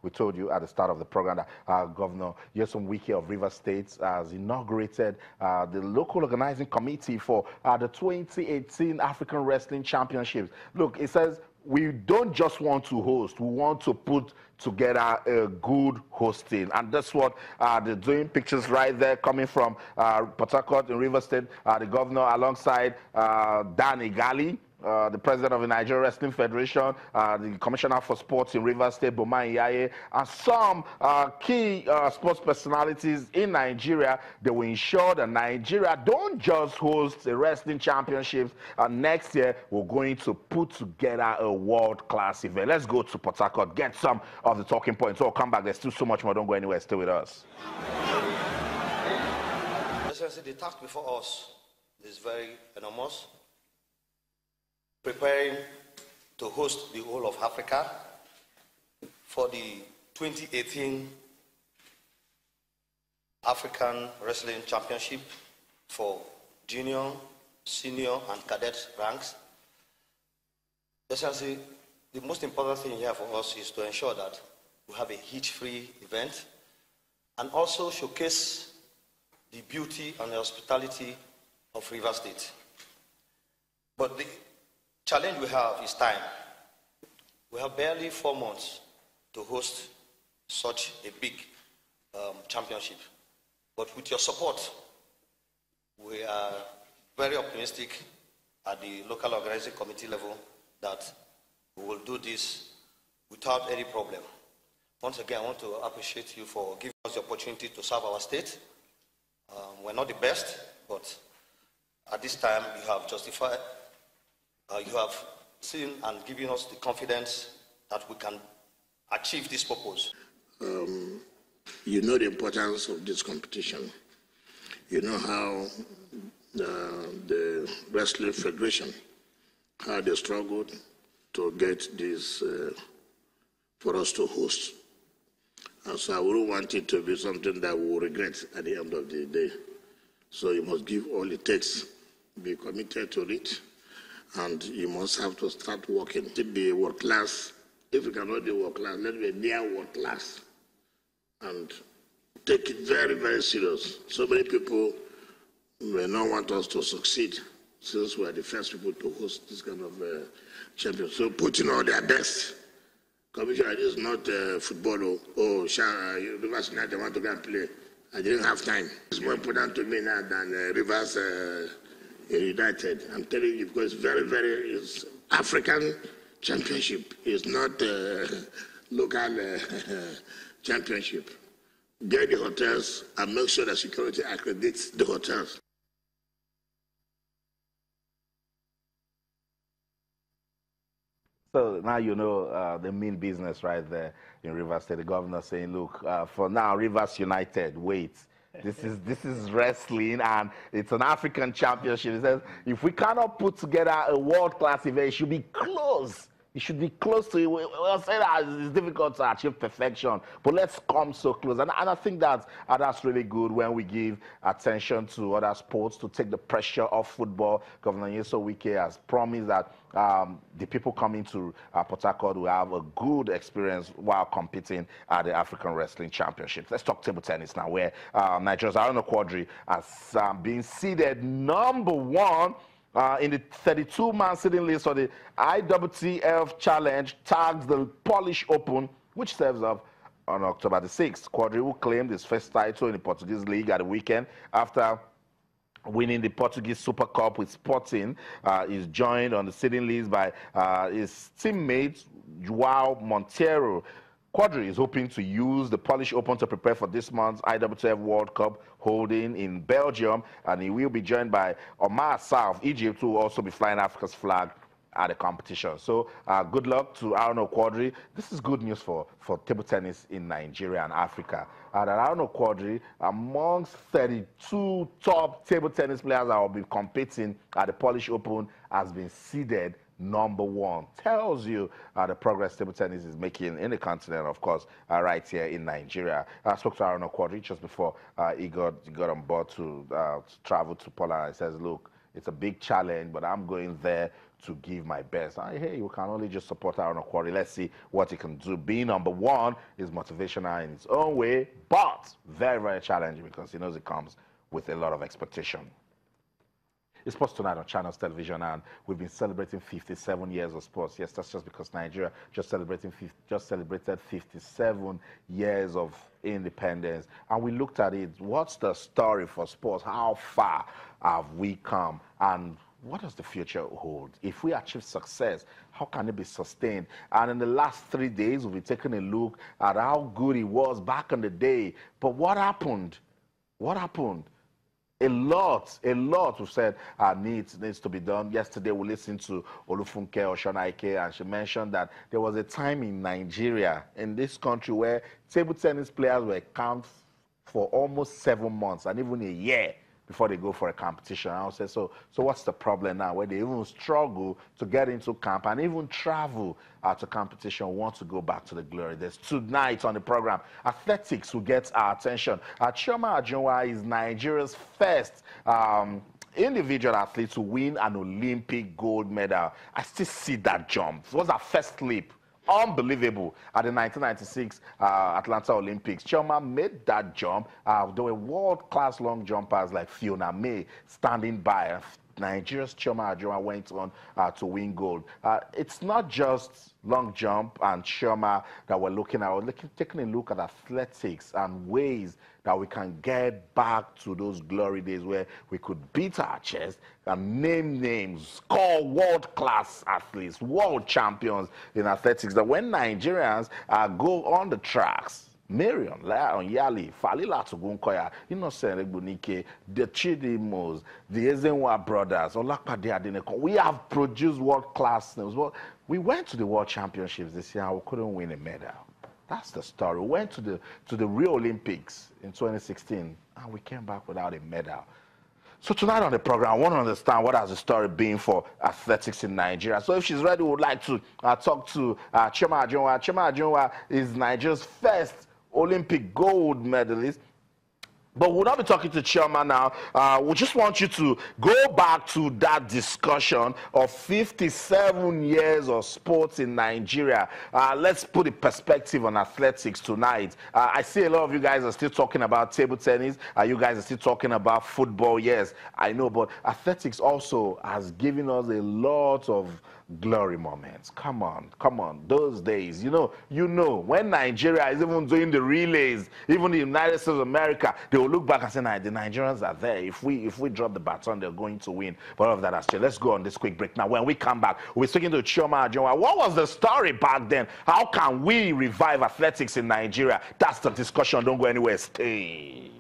We told you at the start of the program that Governor Nyesom Wike of Rivers State has inaugurated the local organizing committee for the 2018 African Wrestling Championships. Look, it says we don't just want to host, we want to put together a good hosting. And that's what they're doing. Pictures right there coming from Port Harcourt in Rivers State, the governor alongside Dan Igali, the president of the Nigeria Wrestling Federation, the commissioner for sports in Rivers State, Boma Iyaye, and some key sports personalities in Nigeria. They will ensure that Nigeria don't just host the wrestling championships. Next year, we're going to put together a world-class event. Let's go to Port Harcourt, get some of the talking points. So we'll come back. There's still so much more. Don't go anywhere. Stay with us. The task before us is very enormous. Preparing to host the whole of Africa for the 2018 African Wrestling Championship for junior, senior, and cadet ranks. Essentially, the most important thing here for us is to ensure that we have a hitch-free event and also showcase the beauty and the hospitality of Rivers State. But the challenge we have is time. We have barely 4 months to host such a big championship. But with your support, we are very optimistic at the local organizing committee level that we will do this without any problem. Once again, I want to appreciate you for giving us the opportunity to serve our state. We're not the best, but at this time you have justified, you have seen and given us the confidence that we can achieve this purpose. You know the importance of this competition. You know how the Wrestling Federation, how they struggled to get this for us to host. And so I wouldn't want it to be something that we will regret at the end of the day. So you must give all it takes, be committed to it, and you must have to start working to be world class. If you cannot be world class, let me be near world class. And take it very, very serious. So many people may not want us to succeed since we are the first people to host this kind of championship. So put in all their best. Commissioner, this is not football. Rivers United want to go and play. I didn't have time. It's more important to me now than Rivers United. I'm telling you, because it's African championship. It's not local championship. Get the hotels and make sure that security accredits the hotels. So now you know the mean business right there in Rivers State. The governor saying, look, for now, Rivers United, wait. This is wrestling, and it's an African championship. It says, if we cannot put together a world-class event, it should be close. It should be close to it. We'll say that it's difficult to achieve perfection, but let's come so close. And I think that's really good when we give attention to other sports to take the pressure off football. Governor Nyesom Wike has promised that the people coming to Port Harcourt will have a good experience while competing at the African Wrestling Championships. Let's talk table tennis now, where Nigeria's Harcourt has been seeded #1 in the 32-man seeding list for the IWTF Challenge, tagged the Polish Open, which serves up on October the 6th. Quadri, who claimed his first title in the Portuguese league at the weekend after winning the Portuguese Super Cup with Sporting, is joined on the seeding list by his teammate, João Monteiro. Quadri is hoping to use the Polish Open to prepare for this month's IWTF World Cup holding in Belgium, and he will be joined by Omar Sarr of Egypt, who will also be flying Africa's flag at the competition. So good luck to Arno Quadri. This is good news for table tennis in Nigeria and Africa. That Arno Quadri, amongst 32 top table tennis players that will be competing at the Polish Open, has been seeded #1. Tells you the progress table tennis is making in the continent, of course, right here in Nigeria. I spoke to Harcourt just before he got on board to travel to Poland. He says, look, It's a big challenge, but I'm going there to give my best. Hey, you can only just support her on a quarry. Let's see what he can do. Being number one is motivational in its own way, but very, very challenging because he knows it comes with a lot of expectation. It's Sports Tonight on Channels Television, and we've been celebrating 57 years of sports. Yes, that's just because Nigeria just celebrated 57 years of independence. And we looked at it. What's the story for sports? How far have we come? And what does the future hold? If we achieve success, how can it be sustained? And in the last 3 days, we've been taking a look at how good it was back in the day. But what happened? What happened? A lot we've said needs to be done. Yesterday we listened to Olufunke Oshonaike, and she mentioned that there was a time in Nigeria, in this country, where table tennis players were camped for almost 7 months and even a year before they go for a competition. I would say, so what's the problem now, where they even struggle to get into camp and even travel to competition, want to go back to the glory? There's tonight on the program, athletics will get our attention. Chioma Ajunwa is Nigeria's first individual athlete to win an Olympic gold medal. I still see that jump. It was her first leap. Unbelievable. At the 1996 Atlanta Olympics, Chioma made that jump. There were world-class long jumpers like Fiona May standing by. Nigeria's Chioma Ajunwa went on to win gold. It's not just long jump and Chioma that we're looking at. We're taking a look at athletics and ways that we can get back to those glory days where we could beat our chest and name names, call world-class athletes, world champions in athletics. That when Nigerians go on the tracks, Marion, Lion Yali, Falila Tugunkoya, Innocent Egbunike, the Chidimos, the Ezenwa brothers, Olakpade Adeneko, we have produced world-class names. Well, we went to the World Championships this year and we couldn't win a medal. That's the story. We went to the Rio Olympics in 2016 and we came back without a medal. So tonight on the program, I want to understand what has the story been for athletics in Nigeria. So if she's ready, we would like to talk to Chioma Ajunwa. Chioma Ajunwa is Nigeria's first Olympic gold medalist. But we'll not be talking to Chioma now. We just want you to go back to that discussion of 57 years of sports in Nigeria. Let's put a perspective on athletics tonight. I see a lot of you guys are still talking about table tennis. You guys are still talking about football. Yes, I know, but athletics also has given us a lot of glory moments. Come on, those days, you know, when Nigeria is even doing the relays, even the United States of America, they will look back and say, nah, the Nigerians are there. If we drop the baton, they're going to win. But all of that has changed. Let's go on this quick break. Now, when we come back, we're speaking to Chioma Ajunwa. What was the story back then? How can we revive athletics in Nigeria? That's the discussion. Don't go anywhere. Stay.